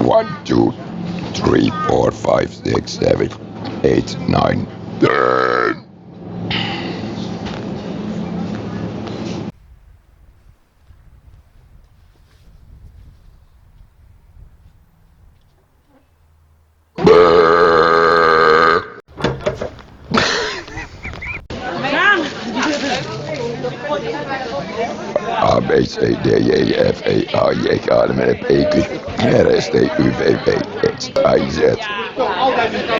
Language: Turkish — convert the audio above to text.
1, 2, 3, 4, 5, 6, 7, 8, 9, 10. A, B, C, D, E, F, E, A, J, K, L, M, N, P, Q, R, S, T, U, V, W, X, Y, Z.